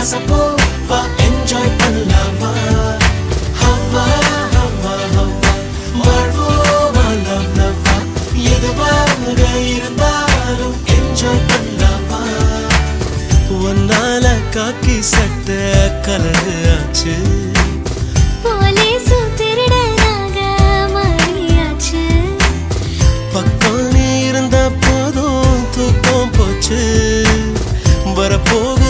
கசப்போ வா என்ஜாய் பண்ணலாமா ஹவ்வா ஹவ்வா ஹவ்வா வாழ்வோமா லவ் லவ்வா எதுவாக இருந்தாலும் என்ஜாய் பண்ணலாமா ஒன்னால காக்கி சட்ட கலரு ஆச்சு போலீசு திருடனாக மாறியாச்சு பக்கம் நீ இருந்தா போதும் தூக்கம் போச்சு வரப்போக